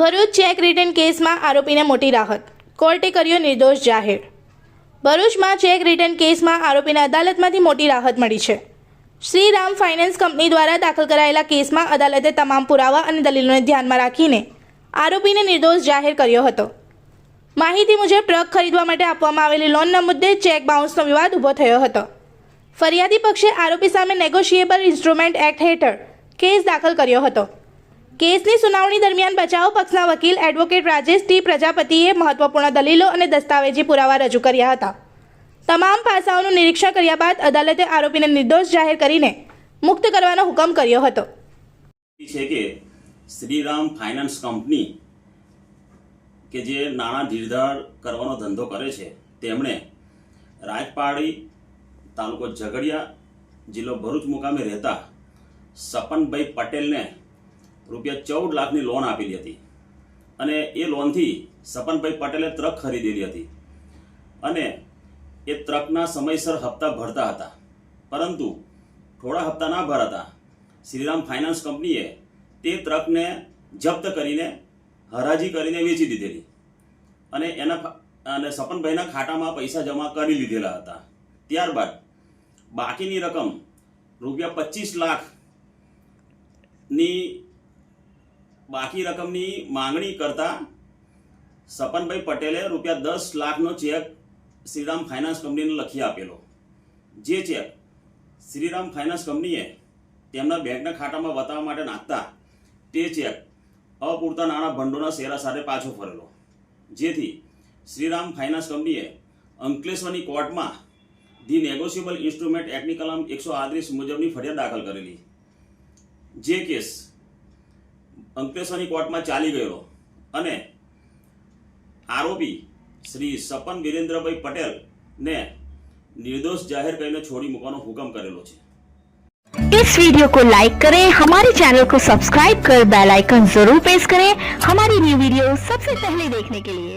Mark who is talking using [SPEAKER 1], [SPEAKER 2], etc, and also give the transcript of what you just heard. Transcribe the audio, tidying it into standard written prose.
[SPEAKER 1] Bharuch cheque return કેસમાં આરોપીને મોટી રાહત, કોર્ટે કર્યો નિર્દોષ જાહેર। ભરૂચમાં ચેક રિટર્ન કેસમાં આરોપીને અદાલતમાંથી મોટી રાહત મળી છે। શ્રીરામ ફાઇનાન્સ કંપની દ્વારા દાખલ કરાયેલા કેસમાં અદાલતે તમામ પુરાવા અને દલીલોને ધ્યાનમાં રાખીને આરોપીને નિર્દોષ જાહેર કર્યો હતો। માહિતી મુજબ ટ્રક ખરીદવા માટે આપવામાં આવેલી લોનના મુદ્દે ચેક બાઉન્સનો વિવાદ ઊભો થયો હતો। ફરિયાદી પક્ષે આરોપી સામે નેગોશિયેબલ ઇન્સ્ટ્રુમેન્ટ એક્ટ હેઠળ કેસ દાખલ કર્યો હતો। કેસની સુનાવણી દરમિયાન બચાવ પક્ષના વકીલ એડવોકેટ રાજેશ ટી પ્રજાપતિએ મહત્વપૂર્ણ દલીલો અને દસ્તાવેજી પુરાવા રજૂ કર્યા હતા। તમામ પાસાઓનું નિરીક્ષણ કર્યા બાદ અદાલતે આરોપીને નિર્દોષ જાહેર કરીને મુક્ત કરવાનો હુકમ કર્યો હતો।
[SPEAKER 2] છે કે શ્રીરામ ફાઇનાન્સ કંપની કે જે નાણાં ધીરધાર કરવાનો ધંધો કરે છે તેમણે રાજપાડી તાલુકો ઝઘડિયા જિલ્લો ભરૂચ મુકામે રહેતા સપનભાઈ પટેલને ₹14 લાખની લોન આપેલી હતી અને એ લોનથી સપનભાઈ પટેલે ટ્રક ખરીદેલી હતી અને એ ટ્રકના સમયસર હપ્તા ભરતા હતા, પરંતુ થોડા હપ્તા ના ભરાતા શ્રીરામ ફાઇનાન્સ કંપનીએ તે ટ્રકને જપ્ત કરીને હરાજી કરીને વેચી દીધેલી અને સપનભાઈના ખાતામાં પૈસા જમા કરી લીધેલા હતા। ત્યારબાદ બાકીની રકમ ₹25 લાખની બાકી રકમની માંગણી કરતા સપનભાઈ પટેલે ₹10 લાખનો ચેક શ્રીરામ ફાઇનાન્સ કંપનીને લખી આપેલો, જે ચેક શ્રીરામ ફાઇનાન્સ કંપનીએ તેમના બેંકના ખાતામાં બતાવવા માટે નાખતા તે ચેક અપૂરતા નાણાં ભંડોળના શેરા સાથે પાછો ફરેલો, જેથી શ્રીરામ ફાઇનાન્સ કંપનીએ અંકલેશ્વરની કોર્ટમાં ધી નેગોશિયેબલ ઇન્સ્ટ્રુમેન્ટ એક્ટની કલમ 138 મુજબની ફરિયાદ દાખલ કરેલી। જે કેસ અંકલેશ્વરની કોર્ટમાં ચાલી ગયેલો અને આરોપી શ્રી સપન વિરેન્દ્રભાઈ પટેલને निर्दोष जाहिर કરીને छोड़ी મૂકવાનો હુકમ કરેલો છે।
[SPEAKER 3] इस वीडियो को लाइक करें, हमारे चैनल को सब्सक्राइब कर बेल आइकन जरूर प्रेस करें हमारी न्यू वीडियो सबसे पहले देखने के लिए।